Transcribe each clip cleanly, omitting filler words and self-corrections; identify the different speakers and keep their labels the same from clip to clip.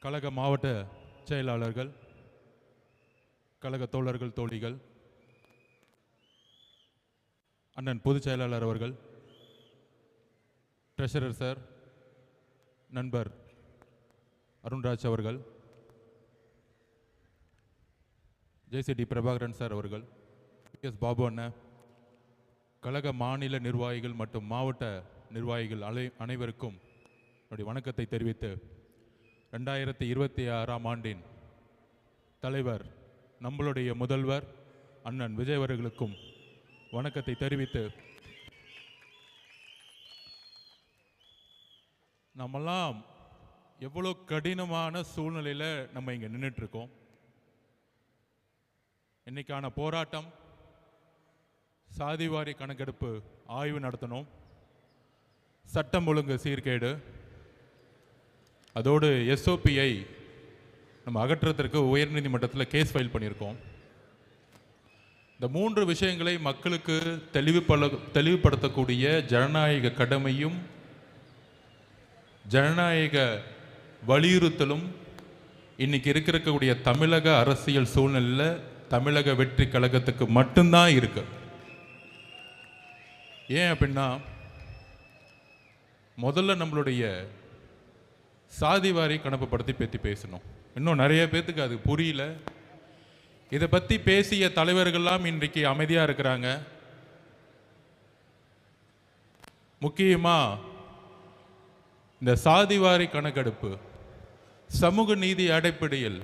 Speaker 1: கழக மாவட்ட செயலாளர்கள், கழக தோழர்கள், தோழிகள், அண்ணன் பொதுச் செயலாளர் அவர்கள், ட்ரெஷரர் சார், நண்பர் அருண்ராஜ் அவர்கள், ஜேசிடி பிரபாகரன் சார் அவர்கள், எஸ் பாபு அண்ணன், கழக மாநில நிர்வாகிகள் மற்றும் மாவட்ட நிர்வாகிகள் அனைவருக்கும் என்னுடைய வணக்கத்தை தெரிவித்து 2026ஆம் ஆண்டின் தலைவர் நம்மளுடைய முதல்வர் அண்ணன் விஜய் அவர்களுக்கும் வணக்கத்தை தெரிவித்து, நம்மெல்லாம் எவ்வளோ கடினமான சூழ்நிலையில் நம்ம இங்கே நின்றுட்டு இருக்கோம். இன்னைக்கான போராட்டம் சாதிவாரி கணக்கெடுப்பு ஆய்வு நடத்தணும், சட்டம் ஒழுங்கு சீர்கேடு, அதோடு எஸ்ஓபியை நம்ம அகற்றத்திற்கு உயர்நீதிமன்றத்தில் கேஸ் ஃபைல் பண்ணியிருக்கோம். இந்த 3 விஷயங்களை மக்களுக்கு தெளிவுபடுத்தக்கூடிய ஜனநாயக கடமையும் ஜனநாயக வலியுறுத்தலும் இன்னைக்கு இருக்கக்கூடிய தமிழக அரசியல் சூழ்நிலையில் தமிழக வெற்றி கழகத்துக்கு மட்டும்தான் இருக்கு. ஏன் அப்படின்னா, முதல்ல நம்மளுடைய சாதிவாரி கணக்கு பற்றி பேசணும். இன்னும் நிறைய பேத்துக்கு அது புரியல. இதை பற்றி பேசிய தலைவர்கள்லாம் இன்றைக்கு அமைதியாக இருக்கிறாங்க. முக்கியமாக இந்த சாதிவாரி கணக்கெடுப்பு சமூக நீதி அடிப்படையில்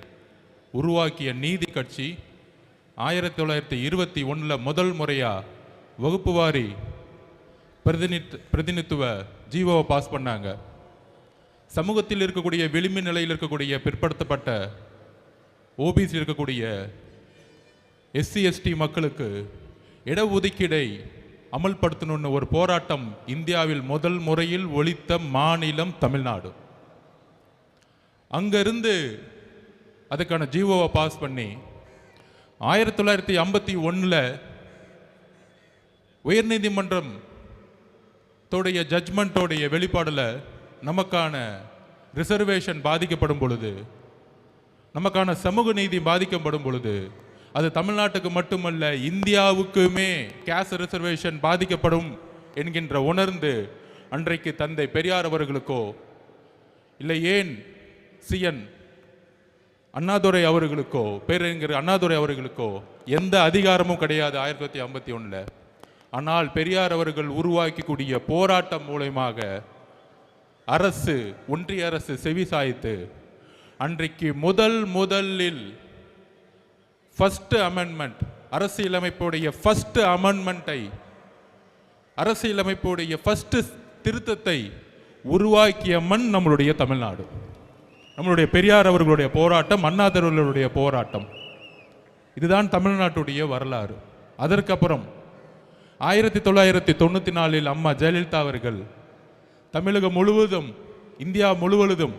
Speaker 1: உருவாக்கிய நீதி கட்சி 1921 முதல் முறையாக வகுப்புவாரி பிரதிநிதித்துவ ஜீவோவை பாஸ் பண்ணாங்க. சமூகத்தில் இருக்கக்கூடிய விளிம்பு நிலையில் இருக்கக்கூடிய பிற்படுத்தப்பட்ட ஓபிசி இருக்கக்கூடிய எஸ்சி எஸ்டி மக்களுக்கு இடஒதுக்கீடை அமல்படுத்தணும்னு ஒரு போராட்டம் இந்தியாவில் முதல் முறையில் ஒலித்த மாநிலம் தமிழ்நாடு. அங்கிருந்து அதுக்கான ஜீவோவை பாஸ் பண்ணி 1951 உயர்நீதிமன்றம் தோடைய ஜட்ஜ்மெண்ட்டோடைய வெளிப்பாடில் நமக்கான ரிசர்வேஷன் பாதிக்கப்படும் பொழுது, நமக்கான சமூக நீதி பாதிக்கப்படும் பொழுது, அது தமிழ்நாட்டுக்கு மட்டுமல்ல இந்தியாவுக்குமே கேஸ் ரிசர்வேஷன் பாதிக்கப்படும் என்கின்ற உணர்ந்து அன்றைக்கு தந்தை பெரியார் அவர்களுக்கோ இல்லை ஏன் சிஎன் அண்ணாதுரை அவர்களுக்கோ பேரறிஞர் அண்ணாதுரை அவர்களுக்கோ எந்த அதிகாரமும் கிடையாது 1951. ஆனால் பெரியார் அவர்கள் உருவாக்கக்கூடிய போராட்டம் மூலமாக அரசு, ஒன்றிய அரசு செவி சாய்த்து அன்றைக்கு முதலில் ஃபர்ஸ்ட் அமெண்ட்மெண்ட், அரசியலமைப்புடைய ஃபர்ஸ்ட் அமெண்ட்மெண்ட்டை, அரசியலமைப்புடைய ஃபர்ஸ்ட் திருத்தத்தை உருவாக்கிய மண் நம்மளுடைய தமிழ்நாடு. நம்மளுடைய பெரியார் அவர்களுடைய போராட்டம், அண்ணாதுரையுடைய போராட்டம், இதுதான் தமிழ்நாட்டுடைய வரலாறு. அதற்கப்புறம் 1994 அம்மா ஜெயலலிதா அவர்கள் தமிழகம் முழுவதும், இந்தியா முழுவதும்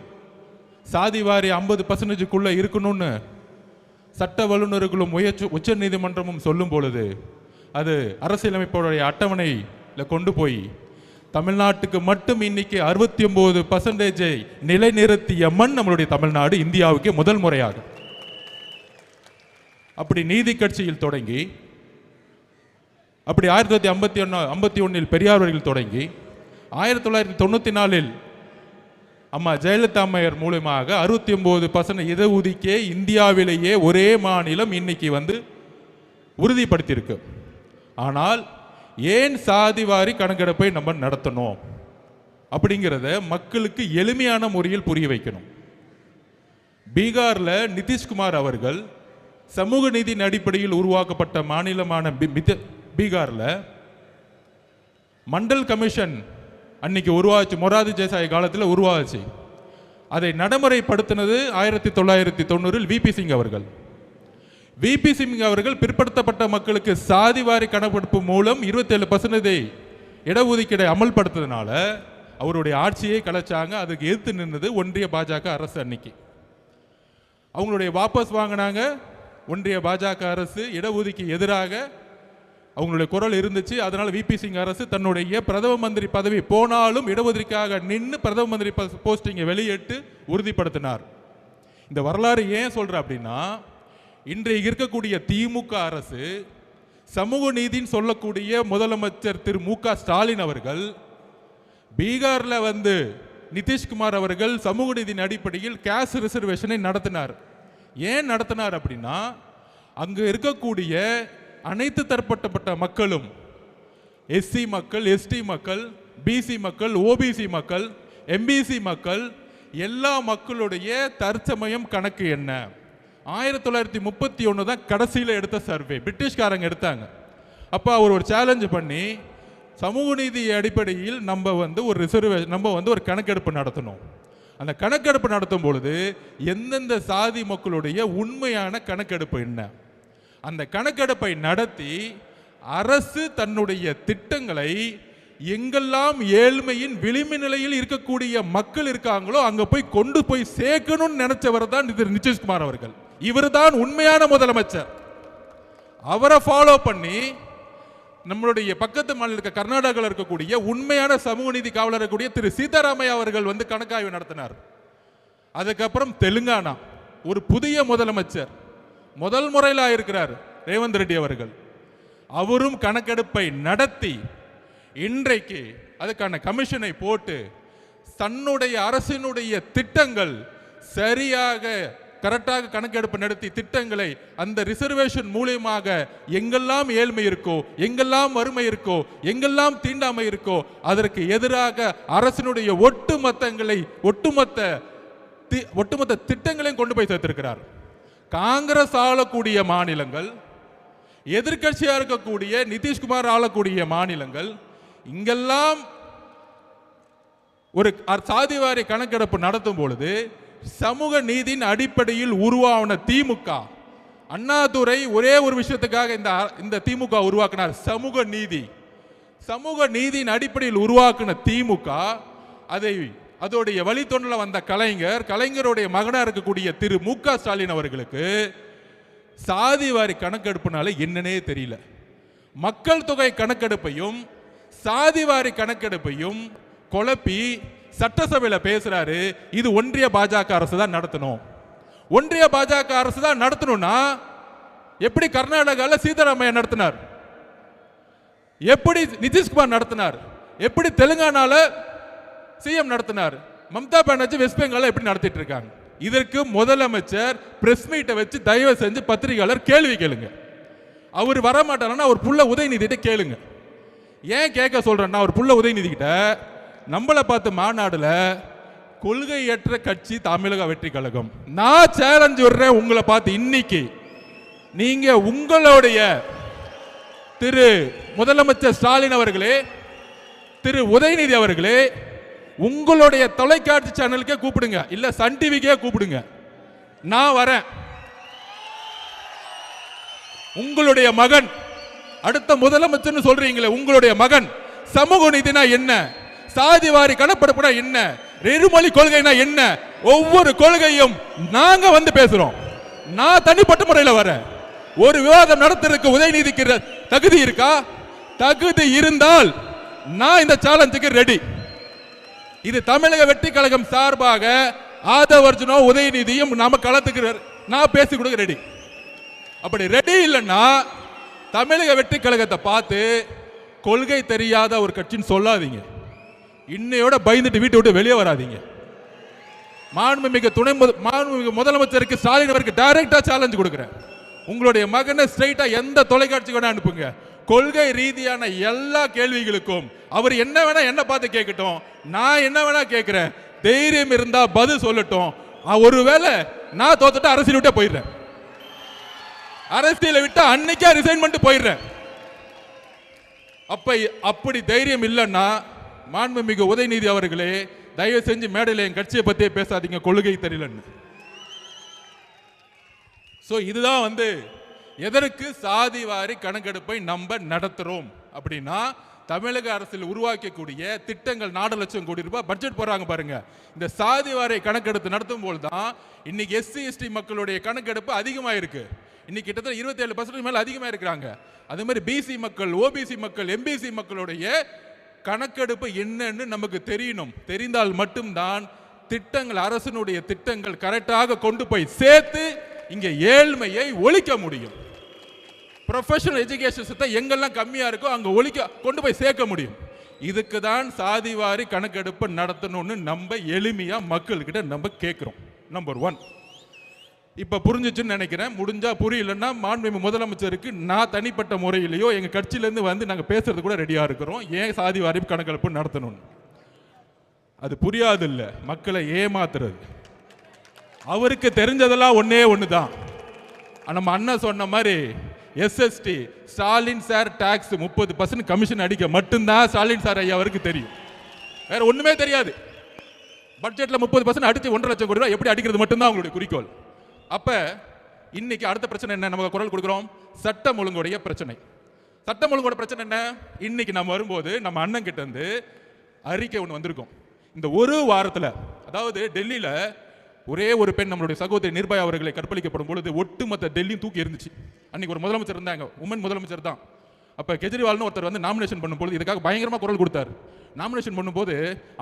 Speaker 1: சாதிவாரி 50% இருக்கணும்னு சட்ட வல்லுநர்களும் உச்ச நீதிமன்றமும் சொல்லும் பொழுது அது அரசியலமைப்புடைய அட்டவணையில் கொண்டு போய் தமிழ்நாட்டுக்கு மட்டும் இன்னைக்கு 69% நிலைநிறுத்திய மண் நம்மளுடைய தமிழ்நாடு, இந்தியாவுக்கு முதல் முறையாக. அப்படி நீதி கட்சியில் தொடங்கி, அப்படி 1951 பெரியார் அவர்கள் தொடங்கி 1994 அம்மா ஜெயலலிதா அம்மையார் மூலமாக 69% இடஒதுக்கீடே இந்தியாவிலேயே ஒரே மாநிலம் இன்னைக்கு உறுதிப்படுத்தியிருக்கு. ஆனால் ஏன் சாதிவாரி கணக்கெடுப்பை நம்ம நடத்தணும் அப்படிங்கிறத மக்களுக்கு எளிமையான முறையில் புரிய வைக்கணும். பீகார்ல நிதிஷ்குமார் அவர்கள் சமூக நீதியின் அடிப்படையில் உருவாக்கப்பட்ட மாநிலமான பீகார்ல மண்டல் கமிஷன் அன்னைக்கு உருவாச்சு, மொரார்ஜி தேசாய் காலத்தில் உருவாச்சு. அதை நடைமுறைப்படுத்தினது 1990 விபி சிங் அவர்கள். விபி சிங் அவர்கள் பிற்படுத்தப்பட்ட மக்களுக்கு சாதிவாரி கணக்கெடுப்பு மூலம் 27% இடஒதுக்கீடை அமல்படுத்ததுனால அவருடைய ஆட்சியை கலைச்சாங்க. அதுக்கு எதிர்த்து நின்றது ஒன்றிய பாஜக அரசு. அன்னைக்கு அவங்களுடைய வாபஸ் வாங்கினாங்க. ஒன்றிய பாஜக அரசு இடஒதுக்கீடு எதிராக அவங்களுடைய குரல் இருந்துச்சு. அதனால விபி சிங் அரசு தன்னுடைய பிரதம மந்திரி பதவி போனாலும் இடஒதுக்கீடாக நின்று பிரதம மந்திரி போஸ்டிங்கை வெளியிட்டு உறுதிப்படுத்தினார். இந்த வரலாறு ஏன் சொல்றேன் அப்படின்னா, இன்றைக்கு இருக்கக்கூடிய திமுக அரசு சமூக நீதின்னு சொல்லக்கூடிய முதலமைச்சர் திரு மு.க. ஸ்டாலின் அவர்கள் பீகார்ல வந்து நிதிஷ்குமார் அவர்கள் சமூக நீதியின் அடிப்படையில் கேஸ்ட் ரிசர்வேஷனை நடத்தினார். ஏன் நடத்தினார் அப்படின்னா, அங்கு இருக்கக்கூடிய அனைத்து தரப்பட்ட மக்களும், எஸ்சி மக்கள், எஸ்டி மக்கள், பிசி மக்கள், ஓபிசி மக்கள், எம்பிசி மக்கள், எல்லா மக்களுடைய தற்சமயம் கணக்கு என்ன? 1931 தான் கடைசியில் எடுத்த சர்வே, பிரிட்டிஷ்காரங்க எடுத்தாங்க. அப்போ அவர் ஒரு சேலஞ்சு பண்ணி சமூக நீதி அடிப்படையில் நம்ம வந்து ஒரு ரிசர்வேஷன், நம்ம வந்து ஒரு கணக்கெடுப்பு நடத்தணும். அந்த கணக்கெடுப்பு நடத்தும் பொழுது எந்தெந்த சாதி மக்களுடைய உண்மையான கணக்கெடுப்பு என்ன, அந்த கணக்கெடுப்பை நடத்தி அரசு தன்னுடைய திட்டங்களை எங்கெல்லாம் ஏழ்மையின் விளிம்பு நிலையில் இருக்கக்கூடிய மக்கள் இருக்காங்களோ அங்க போய் கொண்டு போய் சேர்க்கணும்னு நினைச்சவர் தான் நிதிஷ்குமார் அவர்கள். இவர் தான் உண்மையான முதலமைச்சர். அவரை ஃபாலோ பண்ணி நம்மளுடைய பக்கத்து மாநில கர்நாடகாவில் இருக்கக்கூடிய உண்மையான சமூக நீதி காவலர் இருக்கக்கூடிய திரு சீதாராமையா அவர்கள் வந்து கணக்காய்வு நடத்தினார். அதுக்கப்புறம் தெலுங்கானா ஒரு புதிய முதலமைச்சர் முதல் முறையில் ஆயிருக்கிறார் ரேவந்த் ரெட்டி அவர்கள். அவரும் கணக்கெடுப்பை நடத்தி இன்றைக்கு அதுக்கான கமிஷனை போட்டு தன்னுடைய அரசினுடைய திட்டங்கள் சரியாக கரெக்டாக கணக்கெடுப்பு நடத்தி திட்டங்களை அந்த ரிசர்வேஷன் மூலியமாக எங்கெல்லாம் ஏழ்மை இருக்கோ, எங்கெல்லாம் வறுமை இருக்கோ, எங்கெல்லாம் தீண்டாமை இருக்கோ அதற்கு எதிராக அரசினுடைய ஒட்டுமொத்த திட்டங்களையும் கொண்டு போய் சேர்த்திருக்கிறார். காங்கிரஸ் ஆளக்கூடிய மாநிலங்கள், எதிர்கட்சியா இருக்கக்கூடிய நிதிஷ்குமார் ஆளக்கூடிய மாநிலங்கள், இங்கெல்லாம் ஒரு சாதிவாரி கணக்கெடுப்பு நடத்தும் பொழுது சமூக நீதியின் அடிப்படையில் உருவான திமுக, அண்ணாதுரை ஒரே ஒரு விஷயத்துக்காக இந்த திமுக உருவாக்கினார், சமூக நீதி. சமூக நீதியின் அடிப்படையில் உருவாக்கின திமுக அதோடைய வழித்தொண்டில் வந்த கலைஞருடைய மகனாக இருக்கக்கூடிய திரு மு.க. ஸ்டாலின் அவர்களுக்கு சாதிவாரி கணக்கெடுப்புனால என்னன்னே தெரியல. மக்கள் தொகை கணக்கெடுப்பையும் சாதிவாரி கணக்கெடுப்பையும் குழப்பி சட்டசபையில் பேசுறாரு. இது ஒன்றிய பாஜக அரசு தான் நடத்தணும். ஒன்றிய பாஜக அரசு தான் நடத்தணும்னா எப்படி கர்நாடகாவில் சீதாராமையா நடத்தினார், எப்படி நிதிஷ்குமார் நடத்தினார், எப்படி தெலுங்கானால சிஎம் நடத்தினார், மம்தா பானர்ஜி வெஸ்ட் பெங்கால எப்படி நடத்திட்டு இருக்காங்க. இதற்கு முதலமைச்சர் பிரஸ் மீட்டை வச்சு தயவு செஞ்சு பத்திரிகையாளர் கேள்வி கேளுங்க. அவர் வரமாட்டாருன்னா அவர் புள்ள உதயநிதிட்ட கேளுங்க. ஏன் கேட்க சொல்றேன்னா, அவர் புள்ள உதயநிதி கிட்ட நம்மளை பார்த்து மாநாடுல கொள்கையற்ற கட்சி தமிழக வெற்றி கழகம், நான் சேலஞ்ச் விடுறேன் உங்களை பார்த்து, இன்னைக்கு நீங்க உங்களுடைய திரு முதலமைச்சர் ஸ்டாலின் அவர்களே, திரு உதயநிதி அவர்களே, உங்களுடைய தொலைக்காட்சி சேனலுக்கே கூப்பிடுங்க, இல்ல சன் டிவிக்கே கூப்பிடுங்க, நான் வரேன். உங்களுடைய மகன் அடுத்த முதலமைச்சர் சொல்றீங்களே, உங்களுடைய மகன் சமூக நீதினா என்ன, சாதிவாரி கணக்கெடுப்புனா என்ன, இருமொழி கொள்கைனா என்ன, ஒவ்வொரு கொள்கையும் நாங்க வந்து பேசுறோம். நான் தனிப்பட்ட முறையில் வரேன். ஒரு விவாதம் நடத்துறதுக்கு உதயநிதிக்கு தகுதி இருக்கா? தகுதி இருந்தால் நான் இந்த சேலஞ்சுக்கு ரெடி. இது தமிழக வெற்றி கழகம் சார்பாக ஆதவர்ஜுனோ உதயநிதியும் நாம களத்துக்கு நான் பேசி கொடுக்க ரெடி. அப்படி ரெடி இல்லைன்னா தமிழக வெற்றி கழகத்தை பார்த்து கொள்கை தெரியாத ஒரு கட்சின்னு சொல்லாதீங்க. இன்னையோட பயந்துட்டு வீட்டை விட்டு வெளியே வராதீங்க. மாண்புமிகு முதலமைச்சருக்கு ஸ்டாலின் அவருக்கு டைரக்டா சேலஞ்ச் கொடுக்கிறேன். உங்களுடைய மகனை ஸ்ட்ரைட்டா எந்த தொலைக்காட்சி வேணா அனுப்புங்க. கொள்கை ரீதியான எல்லா கேள்விகளுக்கும் அவர் என்ன வேணா என்ன பார்த்து கேட்கட்டும், நான் என்ன வேணா கேட்கிறேன். தைரியம் இருந்தா பதில் சொல்லட்டும். ஒருவேளை நான் தோத்துட்டு அரசியல் விட்டு போயிடுறேன், அரசியலை விட்டு அன்னைக்கே ரிசைன் பண்ணிட்டு போயிடுறேன். அப்படி தைரியம் இல்லைன்னா மாண்புமிகு உதயநிதி அவர்களே, தயவு செஞ்சு மேடையில் என் கட்சியை பத்தியே பேசாதீங்க, கொள்கை தெரியலன்னு. இதுதான் வந்து எதற்கு சாதிவாரி கணக்கெடுப்பை நம்ம நடத்துறோம் அப்படின்னா, தமிழக அரசில் உருவாக்கக்கூடிய திட்டங்கள் 4 லட்சம் கோடி ரூபாய் பட்ஜெட் போறாங்க பாருங்க. இந்த சாதிவாரி கணக்கெடுப்பு நடத்தும் போது தான் இன்னைக்கு எஸ்சி எஸ்டி மக்களுடைய கணக்கெடுப்பு அதிகமாக இருக்கு. இன்னைக்கு கிட்டத்தட்ட 27% மேல அதிகமாக இருக்கிறாங்க. அதே மாதிரி பிசி மக்கள், ஓபிசி மக்கள், எம்பிசி மக்களுடைய கணக்கெடுப்பு என்னன்னு நமக்கு தெரியணும். தெரிந்தால் மட்டும்தான் திட்டங்கள், அரசனுடைய திட்டங்கள் கரெக்டாக கொண்டு போய் சேர்த்து இங்க ஏழ்மையை ஒழிக்க முடியும். ப்ரொஃபஷனல் எஜுகேஷன் சிஸ்டம் எங்கெல்லாம் கம்மியா இருக்கோ அங்க கொண்டு போய் சேர்க்க முடியும். இதுக்கு தான் சாதிவாரி கணக்கெடுப்பு நடத்தணும்னு நம்ம எளிமையா மக்கள்கிட்ட நம்ம கேட்கிறோம். நம்பர் 1. இப்ப புரிஞ்சிச்சுன்னு நினைக்கிறேன். முடிஞ்சா புரியலன்னா மாண்புமிகு முதலமைச்சருக்கு நான் தனிப்பட்ட முறையிலேயோ எங்க கட்சியிலேருந்து வந்து நாங்கள் பேசுறது கூட ரெடியா இருக்கிறோம். ஏன் சாதிவாரி கணக்கெடுப்பு நடத்தணும்னு. அது புரியாது இல்ல, மக்களை ஏமாத்துறது. அவருக்கு தெரிஞ்சதெல்லாம் ஒண்ணு தான். நம்ம அண்ணன் சொன்ன மாதிரி எஸ்எஸ்டி ஸ்டாலின் சார் டாக்ஸ் 30% கமிஷன் அடிக்க மட்டும்தான் ஸ்டாலின் சார் ஐயா அவருக்கு தெரியும். வேற ஒண்ணுமே தெரியாது. பட்ஜெட்ல 30% அடிச்சு 1.5 லட்சம் கோடி ரூபாய் எப்படி அடிக்கிறது மட்டும்தான் அவங்களுடைய குறிக்கோள். அப்ப இன்னைக்கு அடுத்த பிரச்சனை என்ன? நம்ம குரல் கொடுக்கிறோம், சட்டம் ஒழுங்குடைய பிரச்சனை. சட்டம் ஒழுங்கோட பிரச்சனை என்ன? இன்னைக்கு நம்ம வரும்போது நம்ம அண்ணன் கிட்ட இருந்து அறிக்கை ஒன்று வந்திருக்கும். இந்த ஒரு வாரத்தில், அதாவது டெல்லியில ஒரே ஒரு பெண் நம்மளுடைய சகோதரி நிர்பயா அவர்களை கற்பழிக்கப்படும் பொழுது ஒட்டுமொத்த டெல்லியும் தூக்கி இருந்துச்சு. அன்னைக்கு ஒரு முதலமைச்சர் இருந்தாங்க, உமன் முதலமைச்சர் தான். அப்ப கெஜ்ரிவால்னு ஒருத்தர் வந்து நாமினேஷன் பண்ணும்போது இதுக்காக பயங்கரமா குரல் கொடுத்தார். நாமினேஷன் பண்ணும்போது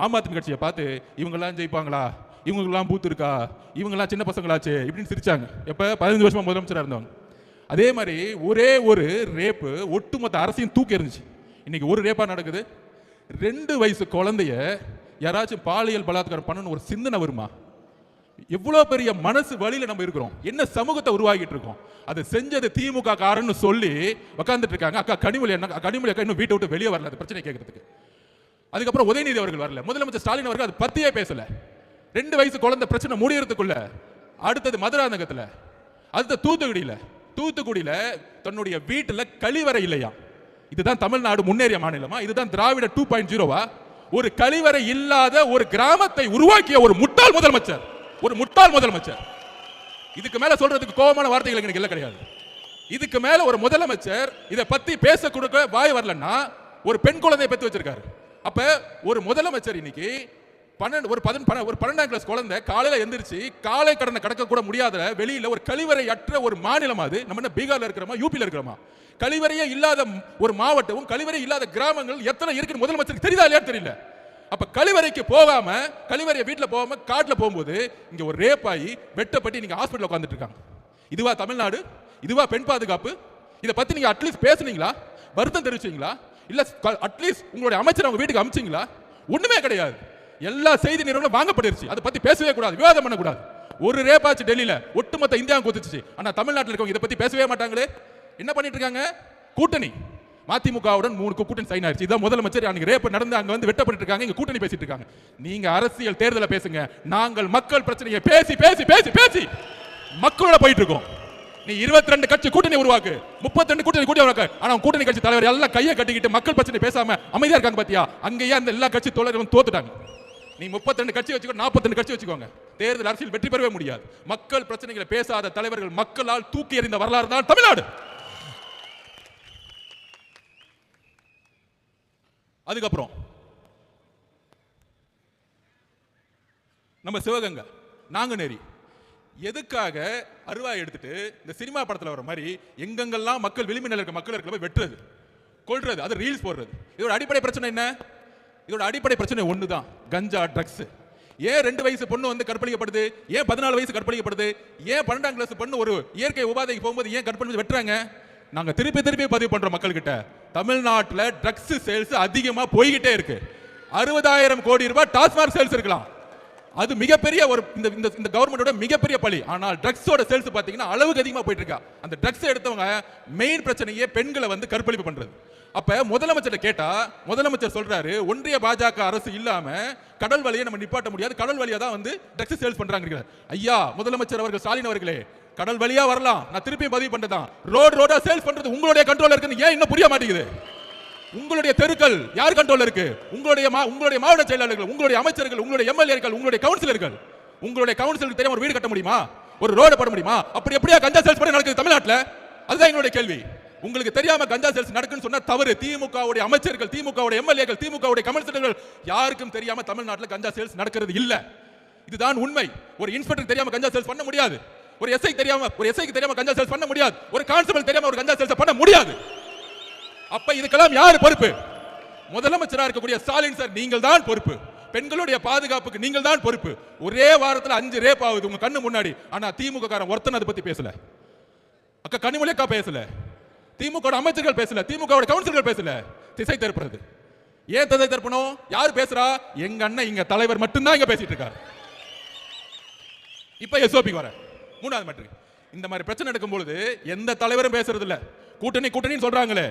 Speaker 1: ஆம் ஆத்மி கட்சியை பார்த்து இவங்கெல்லாம் ஜெயிப்பாங்களா, இவங்கெல்லாம் பூத்து இருக்கா, இவங்கெல்லாம் சின்ன பசங்களாச்சு இப்படின்னு சிரிச்சாங்க. எப்ப 15 வருஷமா முதலமைச்சராக இருந்தவங்க. அதே மாதிரி ஒரே ஒரு ரேப்பு ஒட்டுமொத்த அரசையும் தூக்கி இருந்துச்சு. இன்னைக்கு ஒரு ரேப்பா நடக்குது. 2 வயசு குழந்தைய யாராச்சும் பாலியல் பலாத்காரம் பண்ணணும் ஒரு சிந்தனை வருமா? எவ்வளவு பெரிய மனசு வழியில நம்ம இருக்கிறோம், என்ன சமூகத்தை உருவாக்கிட்டு இருக்கோம். அதை செஞ்சது திமுக காரன்னு சொல்லி உட்கார்ந்துட்டு இருக்காங்க. அக்கா கனிமொழி அக்கா இன்னும் வீட்டை விட்டு வெளியே வரல, அது பிரச்சனை கேட்கறதுக்கு. அதுக்கப்புறம் உதயநிதி அவர்கள் வரல, முதலமைச்சர் ஸ்டாலின் அவர்கள் அது பத்தியே பேசல. 2 வயசு குழந்தை பிரச்சனை முடியறதுக்குள்ள அடுத்தது மதுராந்தகத்துல, அடுத்த தூத்துக்குடியில தன்னுடைய வீட்டுல கழிவறை இல்லையா? இதுதான் தமிழ்நாடு முன்னேறிய மாநிலமா? இதுதான் திராவிட 2.0வா? ஒரு கழிவறை இல்லாத ஒரு கிராமத்தை உருவாக்கிய ஒரு முட்டாள் முதலமைச்சர், ஒரு முட்டாள் முதலமைச்சர். இதுக்கு மேல சொல்றதுக்கு கோபமான வார்த்தைகள் எனக்கு இல்ல கிடையாது. இதுக்கு மேல ஒரு முதலமைச்சர் இதை பத்தி பேச கொடுக்க வாய் வரலன்னா ஒரு பெண் குழந்தையை பெற்று வச்சிருக்காரு. அப்ப ஒரு முதலமைச்சர் இன்னைக்கு 12ஆம் கிளாஸ் குழந்தை காலையில எந்திரிச்சு காலை கடனை கடக்க கூட முடியாத வெளியில ஒரு கழிவறை அற்ற ஒரு மாநிலம் அது. நம்ம என்ன பீகார்ல இருக்கிறோமா, யூபில இருக்கிறோமா? கழிவறையே இல்லாத ஒரு மாவட்டமும் கழிவறை இல்லாத கிராமங்கள் எத்தனை இருக்குன்னு முதலமைச்சருக்கு தெரியுதா இல்லையா தெரியல. அப்ப கழிவறைக்கு போகாம, கழிவறை வீட்டுல போகாம காட்டுல போகும்போது இங்க ஒரு ரேப் ஆகி வெட்டப்பட்டு நீங்க ஹாஸ்பிட்டல் உட்கார்ந்துட்டு இருக்காங்க. இதுவா தமிழ்நாடு? இதுவா பெண் பாதுகாப்பு? இதை பத்தி நீங்க அட்லீஸ்ட் பேசுனீங்களா? வருத்தம் தெரிவிச்சீங்களா? இல்ல அட்லீஸ்ட் உங்களுடைய அமைச்சர் அவங்க வீட்டுக்கு அனுப்பிச்சீங்களா? ஒண்ணுமே கிடையாது. எல்லா செய்தி நிறுவனம் வாங்கப்பட்டுருச்சு. அதை பத்தி பேசவே கூடாது, விவாதம் பண்ணக்கூடாது. ஒரு ரேப் ஆச்சு டெல்லியில, ஒட்டுமொத்த இந்தியா கொதிச்சு. ஆனா தமிழ்நாட்டில் இருக்கவங்க இதை பத்தி பேசவே மாட்டாங்களே. என்ன பண்ணிட்டு இருக்காங்க? கூட்டணி. மதிமுகவுடன் 3 கூட்டணி சைன் ஆயிடுச்சு. இதான் முதலமைச்சர் அன்னைக்கு ரேப் நடந்து அங்க வந்து வெட்டப்பட்டு இருக்காங்க, இங்க கூட்டணி பேசிட்டு இருக்காங்க. நீங்க அரசியல் தேர்தலை பேசுங்க, நாங்கள் மக்கள் பிரச்சனையை பேசி பேசி பேசி பேசி மக்களோட போயிட்டு இருக்கோம். நீ 22 கட்சி கூட்டணி உருவாக்கு, 32 கூட்டணி உருவாக்கு. ஆனா கூட்டணி கட்சி தலைவர் எல்லாம் கையை கட்டிக்கிட்டு மக்கள் பிரச்சனை பேசாம அமைதியா இருக்காங்க பாத்தியா? அங்கேயே அந்த எல்லா கட்சி தோழர்களும் தோத்துட்டாங்க. நீ 32 கட்சி வச்சுக்கோ, 42 கட்சி வச்சுக்கோங்க, தேர்தல் அரசியல் வெற்றி பெறவே முடியாது. மக்கள் பிரச்சனைகளை பேசாத தலைவர்கள் மக்களால் தூக்கி எறிந்த வரலாறு தான் தமிழ்நாடு. அதுக்கப்புறம் நம்ம சிவகங்கை நாங்குநேரி எதுக்காக அருவாய் எடுத்துட்டு இந்த சினிமா படத்தில் வர மாதிரி எங்கெங்கெல்லாம் மக்கள் விளிம்பில் இருக்க மக்கள் இருக்க வெட்டுறது, கொல்றது, அது ரீல்ஸ் போடுறது. இதோட அடிப்படை பிரச்சனை என்ன? இதோட அடிப்படை பிரச்சனை ஒண்ணுதான், கஞ்சா, ட்ரக்ஸ். ஏன் 2 வயசு பொண்ணு வந்து கற்பழிக்கப்படுது? ஏன் 14 வயசு கற்பழிக்கப்படுது? ஏன் 12ஆம் கிளாஸ் பொண்ணு ஒரு இயற்கை உபாதைக்கு போகும்போது ஏன் கற்பழிச்சு வெட்டுறாங்க? நாங்க திருப்பி திருப்பி பதிவு பண்றோம் மக்கள் கிட்ட. தமிழ்நாட்டில் ட்ரக்ஸ் சேல்ஸ் அதிகமா போய்கிட்டே இருக்கு. 60,000 கோடி ரூபாய் டாஸ்மாக் சேல்ஸ் இருக்கலாம். அது மிகப்பெரிய ஒரு இந்த கவர்மெண்டோட மிகப்பெரிய பழி. ஆனால் ட்ரக்ஸோட சேல்ஸ் பாத்தீங்கன்னா அளவுக்கு அதிகமா போயிட்டு இருக்கா. அந்த ட்ரக்ஸ் எடுத்தவங்க மெயின் பிரச்சனையே பெண்களை வந்து கற்பழிப்பு பண்றது. அப்ப முதலமைச்சர் கேட்டா முதலமைச்சர் சொல்றாரு, ஒன்றிய பாஜக அரசு இல்லாம கடல் வழியை நம்ம நிப்பாட்ட முடியாது, கடல் வழியா தான் வந்து ட்ரக்ஸ் சேல்ஸ் பண்றாங்க. ஐயா முதலமைச்சர் அவர்கள், ஸ்டாலின் அவர்களே, கடல் வழியா வரலாம், நான் திருப்பி பதிவு பண்றதான். ரோடா சேல்ஸ் பண்றது உங்களுடைய கண்ட்ரோல் இருக்குன்னு ஏன் இன்னும் புரிய மாட்டேங்குது? உங்களுடைய தெருக்கள் யார் கண்ட்ரோல் இருக்கு? உங்களுடைய மாவட்ட செயலாளர்கள், உங்களுடைய அமைச்சர்கள், உங்களுடைய எம்எல்ஏக்கள், உங்களுடைய கவுன்சிலர்கள். உங்களுடைய கவுன்சிலருக்கு தெரியாம ஒரு வீடு கட்ட முடியுமா? ஒரு ரோடு போட முடியுமா? அப்படி எப்படியா கஞ்சா சேல்ஸ் பண்ணி நடக்குது தமிழ்நாட்டில்? அதுதான் எங்களுடைய கேள்வி. உங்களுக்கு தெரியாம கஞ்சா சேல்ஸ் நடக்குன்னு சொன்னா தவறு. திமுகவுடைய அமைச்சர்கள், திமுகவுடைய எம்எல்ஏக்கள், திமுகவுடைய கவுன்சிலர்கள் யாருக்கும் தெரியாம தமிழ்நாட்டில் கஞ்சா சேல்ஸ் நடக்கிறது இல்ல. இதுதான் உண்மை. ஒரு இன்ஸ்பெக்டர் தெரியாம கஞ்சா சேல்ஸ் பண்ண முடியாது. ஒரு எஸ்ஐக்கு தெரியாம கஞ்சா சேல்ஸ் பண்ண முடியாது. ஒரு கான்ஸ்டபிள் தெரியாம ஒரு கஞ்சா சேல்ஸ் பண்ண முடியாது. அப்ப இதுக்கெல்லாம் யார் பொறுப்பு? முதலமைச்சரா இருக்கக்கூடிய ஸ்டாலின் சார் நீங்கள் தான் பொறுப்பு. பெண்களுடைய பாதுகாப்புக்கு நீங்கள் தான் பொறுப்பு. ஒரே வாரத்தில் 5 ரேப் ஆகுது உங்க கண்ணு முன்னாடி. ஆனா திமுக காரன் ஒருத்தன் அதை பத்தி பேசல. அக்கா கனிமொழி அக்கா பேசல, திமுக அமைச்சர்கள் பேசல, திமுக கவுன்சிலர்கள் பேசல. திசை திருப்புறது. ஏன் திசை திருப்பணும்? யார் பேசுறா? எங்க அண்ணன் இங்க தலைவர் மட்டும்தான் இங்க பேசிட்டு இருக்காரு. இப்ப எஸ்ஓபிக்கு வர 3வது மேட்ரு. இந்த மாதிரி பிரச்சனை நடக்கும்போது எந்த தலைவரும் பேசுறது இல்ல. கூட்டணி கூட்டணின்னு சொல்றாங்களே,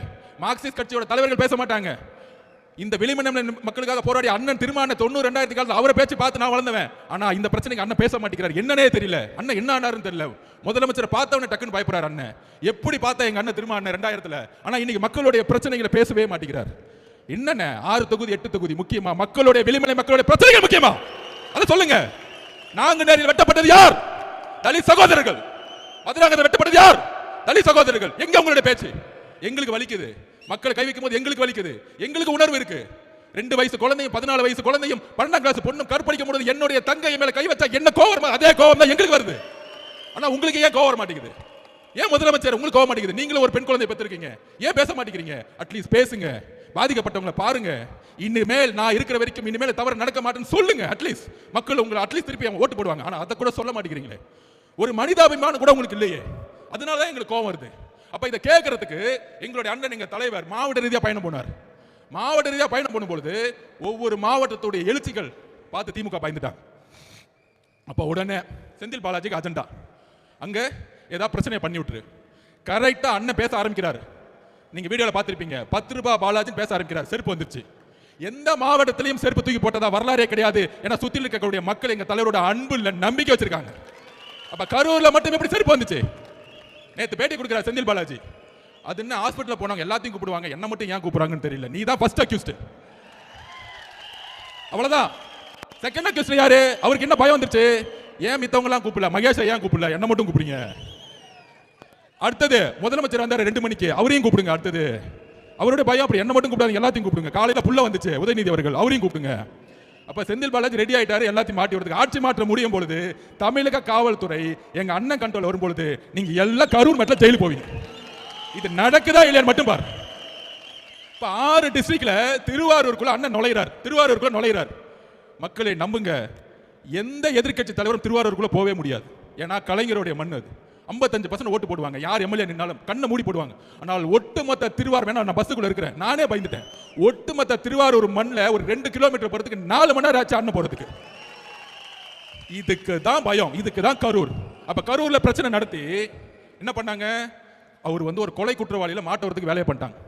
Speaker 1: மார்க்சிஸ்ட் கட்சியோட தலைவர்கள் பேச மாட்டாங்க. இந்த வெளிமண்டல மக்களுக்காக போராடி அண்ணன் திருமான 90-2000 காலத்தில் அவரை பேச்சு பார்த்து நான் வளர்ந்தவன். ஆனா இந்த பிரச்சனைக்கு அண்ணன் பேச மாட்டேங்கிறார். என்னன்னே தெரியல. அண்ணன் என்ன ஆனாருன்னு தெரியல. முதலமைச்சர் பார்த்தவனே டக்குன்னு பயப்படுறாரு அண்ணன். எப்படி பார்த்தா எங்க அண்ணன் திருமான 2000ல. ஆனா இன்னைக்கு மக்களுடைய பிரச்சனைகளை பேசவே மாட்டேங்கிறார். என்னென்ன 6 தொகுதி 8 தொகுதி முக்கியமா? மக்களுடைய வெளிமலை மக்களுடைய பிரச்சனைகள் முக்கியமா? அதை சொல்லுங்க. நாங்குநேரில் வெட்டப்பட்டது யார்? தலித் சகோதரர்கள். மதுராங்கத்தில் வெட்டப்பட்டது யார்? தலித் சகோதரர்கள். எங்க உங்களுடைய பேச்சு? எங்களுக்கு வலிக்குது. மக்கள் கை வைக்கும் போது எங்களுக்கு வலிக்குது. எங்களுக்கு உணர்வு இருக்கு. 2 வயசு குழந்தையும் 14 வயசு குழந்தையும் 12ஆம் கிளாஸ் பொண்ணும் கற்பழிக்கும் போது என்னுடைய தங்கை மேல கை வச்சா என்ன கோவம்? அதே கோவம் தான் எங்களுக்கு வருது. ஆனா உங்களுக்கு ஏன் கோவம் வர மாட்டேங்குது? ஏன் முதலமைச்சர் உங்களுக்கு கோவம் மாட்டேங்குது? நீங்களும் ஒரு பெண் குழந்தை பெற்றிருக்கீங்க, ஏன் பேச மாட்டேங்கிறீங்க? அட்லீஸ்ட் பேசுங்க. பாதிக்கப்பட்டவங்களை பாருங்க. இனிமேல் நான் இருக்கிற வரைக்கும் இனிமேல் தவறு நடக்க மாட்டேன்னு சொல்லுங்க. அட்லீஸ்ட் மக்கள் உங்களை அட்லீஸ்ட் திருப்பி அவங்க ஓட்டு போடுவாங்க. ஆனா அதை கூட சொல்ல மாட்டேங்கிறீங்களே. ஒரு மனிதாபிமானம் கூட உங்களுக்கு இல்லையே. அதனால தான் எங்களுக்கு கோவம் வருது. அப்ப இதை கேட்கறதுக்கு எங்களுடைய அண்ணன் எங்க தலைவர் மாவட்ட ரீதியா பயணம் போனார். மாவட்ட ரீதியா பயணம் பண்ணும்போது ஒவ்வொரு மாவட்டத்துடைய எழுச்சிகள் பார்த்து திமுக பயந்துட்டாங்க. அப்ப உடனே செந்தில் பாலாஜிக்கு அஜெண்டா, அங்க ஏதாவது பிரச்சனையை பண்ணி விட்டுரு. கரெக்டா அண்ணன் பேச ஆரம்பிக்கிறாரு. நீங்க வீடியோல பார்த்திருப்பீங்க. 10 ரூபாய் பாலாஜி பேச ஆரம்பிக்கிறார். செருப்பு வந்துருச்சு. எந்த மாவட்டத்திலையும் செருப்பு தூக்கி போட்டதா வரலாறே கிடையாது. ஏன்னா சுத்தில இருக்கக்கூடிய மக்கள் எங்க தலைவரோட அன்பு இல்ல நம்பிக்கை வச்சிருக்காங்க. அப்ப கரூர்ல மட்டும் எப்படி செருப்பு வந்துச்சு? நேத்து பேட்டி கொடுக்கிறார் செந்தில் பாலாஜி. அது என்ன ஹாஸ்பிட்டல் போனாங்க எல்லாத்தையும் கூப்பிடுவாங்க, என்ன மட்டும் ஏன் கூப்பிடுறாங்கன்னு தெரியல. நீ தான் ஃபர்ஸ்ட் அக்யூஸ்ட். அவ்வளவுதான். செகண்ட் அக்யூஸ்ட் யாரு? அவருக்கு என்ன பயம் வந்துருச்சு? ஏன் மித்தவங்க எல்லாம் கூப்பிடல, மகேஷ் ஏன் கூப்பிடல, என்ன மட்டும் கூப்பிடுங்க. அடுத்தது முதலமைச்சர் வந்தாரு 2 மணிக்கு, அவரையும் கூப்பிடுங்க. அடுத்தது அவருடைய பயம் அப்படி என்ன மட்டும் கூப்பிடாதீங்க, எல்லாத்தையும் கூப்பிடுங்க. காலையில புள்ள வந்துச்சு உதயநிதி அவர்கள், அவரையும் கூப்பிடுங்க. அப்ப செந்தில் பாலாஜி ரெடி ஆயிட்டாரு எல்லாத்தையும் மாட்டி வரதுக்கு. ஆட்சி மாற்றம் முடியும் பொழுது தமிழக காவல்துறை எங்க அண்ணன் கண்ட்ரோல் வரும் பொழுது நீங்க எல்லாம் கரூர் மட்டும் ஜெயிலுக்கு போவீங்க. இது நடக்குதா இல்லையா மட்டும் பாரு. இப்ப 6 டிஸ்ட்ரிக்ட்ல திருவாரூருக்குள்ள அண்ணன் நுழைகிறார். மக்களை நம்புங்க, எந்த எதிர்க்கட்சி தலைவரும் திருவாரூருக்குள்ள போவே முடியாது. ஏன்னா கலைஞருடைய மண் அது. 55% ஓட்டு போடுவாங்க. யார் எம்எல்ஏ நின்னாலும் கண்ணை மூடி போடுவாங்க. ஆனால் ஒட்டுமொத்த திருவாரூர், நான் பஸ்ஸுக்குள்ள இருக்கிறேன், நானே பயந்துட்டேன். ஒட்டுமொத்த திருவாரூர் மண்ணில் ஒரு 2 கிலோமீட்டர் போறதுக்கு 4 மணி நேரம் ஆச்சு அண்ணன் போறதுக்கு. இதுக்கு தான் பயம், இதுக்கு தான் கரூர். அப்ப கரூர்ல பிரச்சனை நடத்தி என்ன பண்ணாங்க? அவர் ஒரு கொலை குற்றவாளியில மாட்டவரத்துக்கு வேலையை பண்ணிட்டாங்க.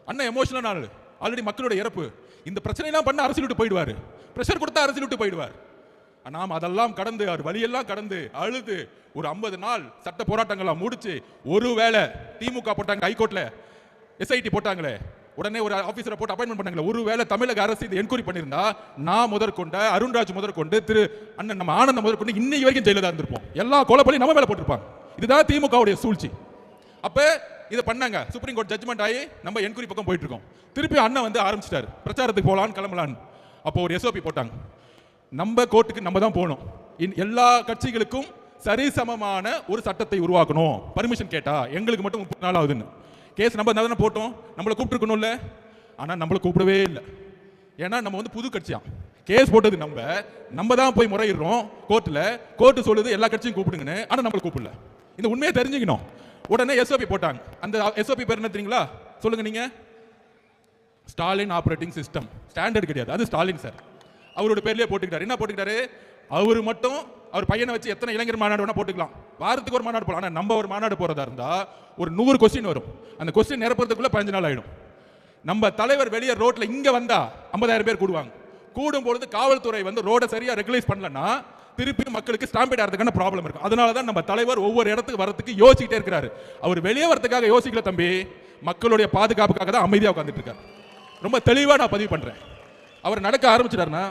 Speaker 1: அண்ணன் எமோஷனல் ஆளு, ஆல்ரெடி மக்களோட இறப்பு. இந்த பிரச்சனைலாம் பண்ண அரசியல் விட்டு போயிடுவாரு, பிரஷர் கொடுத்தா அரசியல் விட்டு போயிடுவார். நாம் அதெல்லாம் கடந்து, அவர் வழியெல்லாம் கடந்து அழுது ஒரு 50 நாள் சட்ட போராட்டங்கள்லாம் முடிச்சு, ஒருவேளை திமுக போட்டாங்க ஹைகோர்ட்ல எஸ்ஐடி போட்டாங்களே, உடனே ஒரு ஆபீசரை போட்டு அப்பாயின்மெண்ட் பண்ணாங்களே, ஒருவேளை தமிழக அரசு இதை என்கொயரி பண்ணியிருந்தா நான் முதற்கொண்ட அருண்ராஜ் முதற்கொண்டு திரு அண்ணன் நம்ம ஆனந்த முதற்கொண்டு இன்னைக்கு வரைக்கும் ஜெயில தான் இருந்திருப்போம். எல்லா கொலைப்பள்ளியும் நம்ம மேல போட்டிருப்பாங்க. இதுதான் திமுகவுடைய சூழ்ச்சி. அப்ப இதை பண்ணாங்க. சுப்ரீம் கோர்ட் ஜட்ஜ்மெண்ட் ஆகி நம்ம என்கொயரி பக்கம் போயிட்டு இருக்கோம். திருப்பி அண்ணன் ஆரம்பிச்சிட்டாரு பிரச்சாரத்துக்கு போலான்னு கிளம்பலான்னு. அப்போ ஒரு எஸ்ஓபி போட்டாங்க. நம்ம கோர்ட்டுக்கு நம்ம தான் போகணும். எல்லா கட்சிகளுக்கும் சரிசமமான ஒரு சட்டத்தை உருவாக்கணும். பர்மிஷன் கேட்டா எங்களுக்கு மட்டும் 30 நாள் ஆகுதுன்னு. கேஸ் நம்ம தானே போட்டோம், நம்மளை கூப்பிட்டுருக்கணும்ல. ஆனால் நம்மளை கூப்பிடவே இல்லை. ஏன்னா நம்ம புது கட்சியா, கேஸ் போட்டது நம்ம தான் போய் முறையிடுறோம் கோர்ட்டில். கோர்ட்டு சொல்லுது எல்லா கட்சியும் கூப்பிடுங்கன்னு, ஆனால் நம்மளை கூப்பிடல. இந்த உண்மையை தெரிஞ்சுக்கணும். உடனே எஸ்ஓபி போட்டாங்க. அந்த எஸ்ஓபி பேர் என்ன தெரியுங்களா? சொல்லுங்க நீங்க. Stalin operating system. ஸ்டாண்டர்ட் கிடையாது, அது ஸ்டாலின் சார் அவரோட பேர்லயே போட்டுக்கிட்டாரு. என்ன போட்டுக்கிட்டாரு? அவர் மட்டும் அவர் பையனை வச்சு எத்தனை இளைஞர் மாநாடு வேணா போட்டுக்கலாம், வாரத்துக்கு ஒரு மாநாடு போகலாம். ஆனால் நம்ம ஒரு மாநாடு போறதா இருந்தா ஒரு 100 கொஸ்டின் வரும். அந்த கொஸ்டின் நிரப்புறதுக்குள்ள 15 நாள் ஆயிடும். நம்ம தலைவர் வெளியே ரோட்ல இங்க வந்தா 50,000 பேர் கூடுவாங்க. கூடும் பொழுது காவல்துறை ரோட சரியா ரெகுலைஸ் பண்ணலன்னா திருப்பி மக்களுக்கு ஸ்டாம்பேட் ஆகிறதுக்கான ப்ராப்ளம் இருக்கும். அதனால தான் நம்ம தலைவர் ஒவ்வொரு இடத்துக்கு வரதுக்கு யோசிச்சுட்டே இருக்கிறாரு. அவர் வெளியே வரதுக்காக யோசிக்கல தம்பி, மக்களுடைய பாதுகாப்புக்காக தான் அமைதியாக உட்காந்துட்டு இருக்காரு. ரொம்ப தெளிவா நான் பதிவு பண்றேன். அவர் நடக்க ஆரம்பிச்சிட்டாருன்னா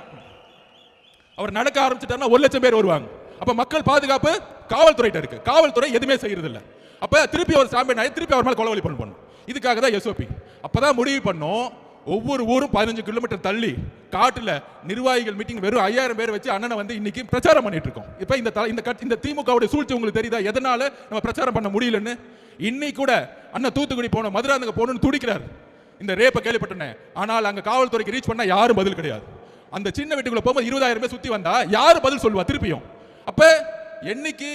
Speaker 1: 1 லட்சம் பேர் வருவாங்க. அப்ப மக்கள் பாதுகாப்பு காவல்துறையிட்ட இருக்கு. காவல்துறை எதுவுமே செய்யறது இல்ல. அப்ப திருப்பி ஒரு ஸ்டாம்பேட் ஆகி திருப்பி அவர் மேல கொலை பண்ணணும். இதுக்காக தான் எஸ்ஓபி. அப்பதான் முடிவு பண்ணோம். ஒவ்வொரு ஊரும் 15 கிலோமீட்டர் தள்ளி காட்டுல நிர்வாகிகள் மீட்டிங் வெறும் 5000 பேர் வச்சு அண்ணனை இன்னைக்கு பிரச்சாரம் பண்ணிட்டு இருக்கோம். இப்ப இந்த திமுகவுடைய சூழ்ச்சி உங்களுக்கு தெரியுதா? எதனால நம்ம பிரச்சாரம் பண்ண முடியலன்னு? இன்னைக்கு கூட அண்ணன் தூத்துக்குடி போனோம், மதுராந்தகம் போகணும்னு துடிக்கிறார். இந்த ரேப்பை கேள்விப்பட்டேன். ஆனால் அங்க காவல்துறைக்கு ரீச் பண்ணா யாரும் பதில் கிடையாது. அந்த சின்ன வீட்டுக்குள்ள போகும்போது 20,000 பேர் சுத்தி வந்தா யாரு பதில் சொல்லுவா திருப்பியும்? அப்ப என்னைக்கு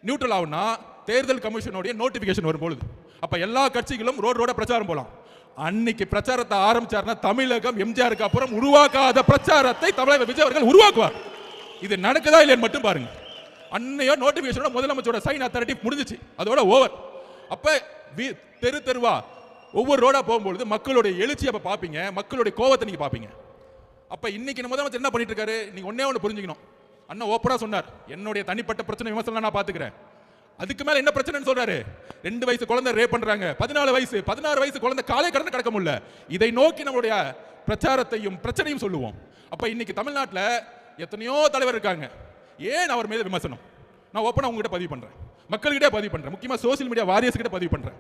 Speaker 1: நியூட்ரல் ஆகும்னா தேர்தல் கமிஷனுடைய நோட்டிபிகேஷன் வரும் பொழுது அப்ப எல்லா கட்சிகளும் ரோட பிரச்சாரம் போலாம். அன்னைக்கு பிரச்சாரத்தை ஆரம்பிச்சாருன்னா தமிழகம் எம்ஜிஆருக்கு அப்புறம் உருவாக்காத பிரச்சாரத்தை தமிழக விஜய் அவர்கள் உருவாக்குவார். இது நடக்குதா இல்லையா மட்டும் பாருங்க. அன்னையோ நோட்டிபிகேஷனோட முதலமைச்சரோட சைன் அத்தாரிட்டி முடிஞ்சிச்சு, அதோட ஓவர். அப்ப தெருவா ஒவ்வொரு ரோடா போகும்போது மக்களுடைய எழுச்சி அப்ப பாப்பீங்க, மக்களுடைய கோவத்தை நீங்க பாப்பீங்க. அப்ப இன்னைக்கு நம்ம முதலமைச்சர் என்ன பண்ணிட்டு இருக்காரு? நீங்க ஒன்னே ஒன்று புரிஞ்சுக்கணும். அண்ணா ஓப்பரா சொன்னார், என்னுடைய தனிப்பட்ட பிரச்சனை விமர்சனம் நான் பாத்துக்கிறேன். அதுக்கு மேல என்ன பிரச்சனைன்னு சொல்றாரு? 2 வயசு குழந்தை ரேப் பண்றாங்க, 16 வயசு குழந்தை காலை கடந்து கடக்க முடியல. இதை நோக்கி நம்மளுடைய பிரச்சாரத்தையும் பிரச்சனையும் சொல்லுவோம். அப்ப இன்னைக்கு தமிழ்நாட்டில் எத்தனையோ தலைவர் இருக்காங்க, ஏன் அவர் மீது விமர்சனம்? நான் ஓப்பனா உங்ககிட்ட பதிவு பண்றேன், மக்கள்கிட்ட பதிவு பண்றேன், முக்கியமா சோசியல் மீடியா வாரியர்ஸ் கிட்ட பதிவு பண்றேன்.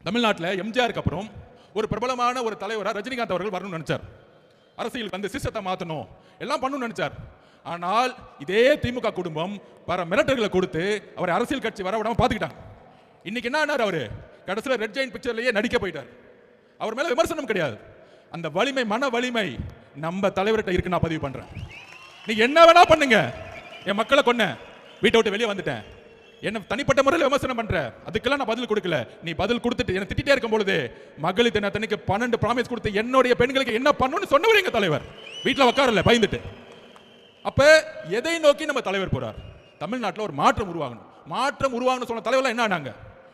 Speaker 1: தமிழ்நாட்டில் எம்ஜிஆருக்கு அப்புறம் ஒரு பிரபலமான ஒரு தலைவராக ரஜினிகாந்த் அவர்கள் வரணும்னு நினைச்சார். அரசியல் வந்து சிஸ்டத்தை மாற்றணும் எல்லாம் பண்ணணும்னு நினைச்சார். ஆனால் இதே திமுக குடும்பம் பல மிரட்டல்களை கொடுத்து அவரை அரசியல் கட்சி வர விடாம பார்த்துக்கிட்டாங்க. இன்னைக்கு என்ன ஆனார்? அவரு கடைசியில் ரெட் ஜெயின்ட் பிக்சர்லயே நடிக்க போயிட்டார். அவர் மேல விமர்சனம் கிடையாது, அந்த வலிமை, மன வலிமை நம்ம தலைவர்கிட்ட இருக்கு. நான் பதிவு பண்றேன், நீங்க என்ன வேணா பண்ணுங்க. என் மக்களை கொன்ன, வீட்டை விட்டு வெளியே வந்துட்டேன், என்ன தனிப்பட்ட முறையில் விமர்சனம் பண்ற, அதுக்கெல்லாம் நான் பதில் கொடுக்கல. நீ பதில் கொடுத்துட்டு என்ன திட்டிட்டே இருக்கும் பொழுது மகளிர் தினத்தன்னைக்கு 12 ப்ராமிஸ் கொடுத்து என்னுடைய பெண்களுக்கு என்ன பண்ணணும்னு சொன்னவர் எங்க தலைவர். வீட்டில் உட்காரல பயந்துட்டு. அப்ப எதை நோக்கி நம்ம தலைவர் போறார்? தமிழ்நாட்டில் ஒரு மாற்றம் உருவாகணும். மாற்றம் உருவாகணும் சொன்ன தலைவர்லாம் என்ன ஆனாங்க?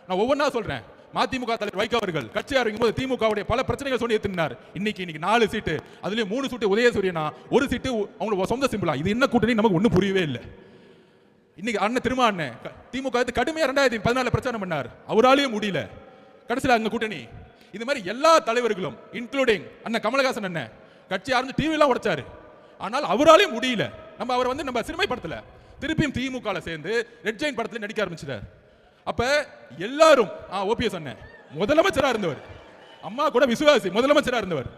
Speaker 1: நான் ஒவ்வொன்றா சொல்றேன். மதிமுக தலைவர் வைகோ அவர்கள் கட்சி ஆரம்பிக்கும் போது திமுகவுடைய பல பிரச்சனைகள் சொல்லி எத்தினார். இன்னைக்கு 4 சீட்டு, அதுலயும் 3 சீட்டு உதயசூரியனா, ஒரு சீட்டு அவங்களுக்கு சொந்த சிம்பிளா. இது என்ன கூட்டணி நமக்கு ஒன்றும் புரியவே இல்லை. இன்னைக்கு அண்ணன் திரும்ப அண்ணன் திமுக கடுமையா 2014 பிரச்சாரம் பண்ணார், அவராலையும் முடியல. கடைசியில் அங்க கூட்டணி. இது மாதிரி எல்லா தலைவர்களும் இன்க்ளூடிங் அண்ணன் கமலஹாசன் அண்ணன் கட்சி ஆரம்பிச்சு டிவி எல்லாம் உடைச்சாரு, ஆனால் அவராலையும் முடியல. நம்ம அவரை வந்து நம்ம சிறுமைப்படுத்தல, திருப்பியும் திமுக சேர்ந்து ரெட் ஜெயின் படத்துல நடிக்க ஆரம்பிச்சிட்டார். அப்ப எல்லாரும் ஓபிஎஸ் அண்ணன் முதலமைச்சரா இருந்தவர், அம்மா கூட விசுவாசி முதலமைச்சரா இருந்தவர்,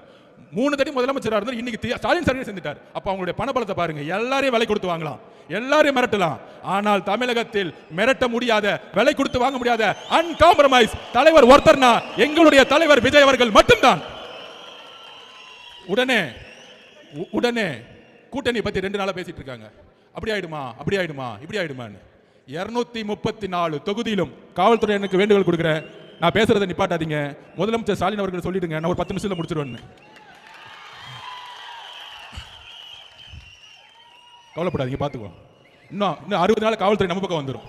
Speaker 1: 3 தடவை முதலமைச்சரா இருந்தார். இன்னைக்கு ஸ்டாலின் சர்வீஸ் செஞ்சுட்டார். அப்ப அவங்களுடைய பணபலத்தை பாருங்க. எல்லாரையும் விலை கொடுத்து வாங்கலாம், எல்லாரையும் மிரட்டலாம், ஆனால் தமிழகத்தில் மிரட்ட முடியாத, விலை கொடுத்து வாங்க முடியாத அன்காம்ப்ரமைஸ் தலைவர் ஒருத்தர்னா எங்களுடைய தலைவர் விஜய் அவர்கள் மட்டும்தான். உடனே கூட்டணி பத்தி 2 நாளா பேசிட்டு இருக்காங்க. அப்படி ஆயிடுமா, அப்படி ஆயிடுமா, இப்படி ஆயிடுமான்னு. 234 தொகுதியிலும் காவல்துறை எனக்கு வேண்டுகோள் கொடுக்குறேன், நான் பேசுறதை நிப்பாட்டாதீங்க. முதலமைச்சர் ஸ்டாலின் அவர்கள் சொல்லிடுங்க, நான் ஒரு 10 நிமிஷத்துல முடிச்சிருவேன். கவலைப்படாதீங்க, பார்த்துக்கோ. இன்னும் 60 நாள் காவல்துறை நம்ம பக்கம் வந்துடும்.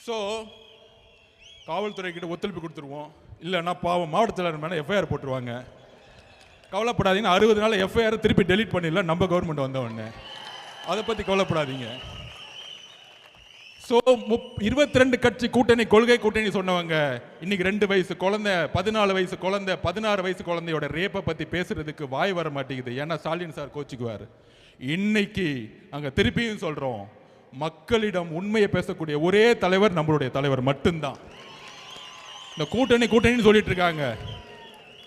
Speaker 1: ஸோ காவல்துறை கிட்ட ஒத்துழைப்பு கொடுத்துருவோம், இல்லைன்னா பாவம் மாவட்ட செயலாளர் மேலே எஃப்ஐஆர் போட்டுருவாங்க. கவலைப்படாதீங்க, 60 நாள் எஃப்ஐஆர் திருப்பி டெலீட் பண்ணிடலாம் நம்ம கவர்மெண்ட் வந்த உடனே. அதை பற்றி கவலைப்படாதீங்க. ஸோ 22 கட்சி கூட்டணி, கொள்கை கூட்டணி சொன்னவங்க இன்னைக்கு 2 வயசு குழந்தை, 14 வயசு குழந்தை, 16 வயசு குழந்தையோட ரேப்பை பற்றி பேசுறதுக்கு வாய் வர மாட்டேங்குது. ஏன்னா ஸ்டாலின் சார் கோச்சிக்குவார். இன்னைக்கு அங்கே திருப்பியும் சொல்கிறோம், மக்களிடம் உண்மையை பேசக்கூடிய ஒரே தலைவர் நம்மளுடைய தலைவர் மட்டும்தான். இந்த கூட்டணின்னு சொல்லிட்டு இருக்காங்க.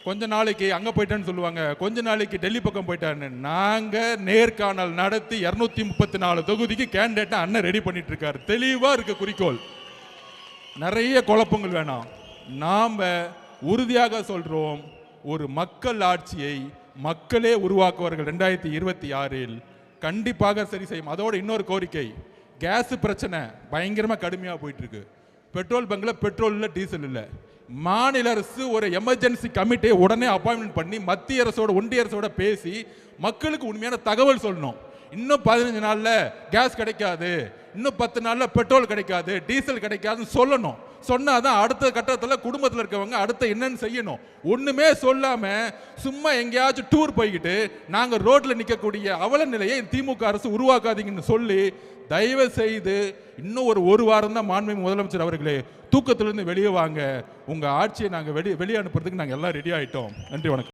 Speaker 1: கொஞ்ச நாளைக்கு அங்கே போயிட்டான்னு சொல்லுவாங்க, கொஞ்ச நாளைக்கு டெல்லி பக்கம் போயிட்டான்னு. நாங்கள் நேர்காணல் நடத்தி 234 தொகுதிக்கு கேண்டிடேட்டை அண்ணன் ரெடி பண்ணிட்டு இருக்காரு. தெளிவாக இருக்க குறிக்கோள், நிறைய குழப்பங்கள் வேணாம். நாம் உறுதியாக சொல்கிறோம், ஒரு மக்கள் ஆட்சியை மக்களே உருவாக்குவார்கள் 2026 கண்டிப்பாக சரி செய்யும். அதோட இன்னொரு கோரிக்கை, கேஸ் பிரச்சனை பயங்கரமாக கடுமையாக போயிட்டு இருக்கு. பெட்ரோல் பங்கில் பெட்ரோல் இல்லை, டீசல் இல்லை. மாநில அரசு ஒரு எமர்ஜென்சி கமிட்டியை உடனே அப்பாயின்மெண்ட் பண்ணி மத்திய அரசோட ஒன்றிய அரசோட பேசி மக்களுக்கு உண்மையான தகவல் சொல்லணும். இன்னும் 15 நாளில் கேஸ் கிடைக்காது, இன்னும் 10 நாளில் பெட்ரோல் கிடைக்காது, டீசல் கிடைக்காதுன்னு சொல்லணும். சொன்னாதான் அடுத்த கட்டத்தில் குடும்பத்தில் இருக்கவங்க அடுத்த என்னன்னு செய்யணும். ஒண்ணுமே சொல்லாம சும்மா எங்கேயாச்சும் டூர் போய்கிட்டு நாங்கள் ரோட்ல நிற்கக்கூடிய அவல நிலையை திமுக அரசு உருவாக்காதீங்கன்னு சொல்லி தயவு செய்து இன்னும் ஒரு வாரம் தான் மாண்புமிகு முதலமைச்சர் அவர்களே, தூக்கத்திலிருந்து வெளியே வாங்க. உங்க ஆட்சியை நாங்கள் வெளியே அனுப்புறதுக்கு நாங்கள் எல்லாம் ரெடி ஆயிட்டோம். நன்றி, வணக்கம்.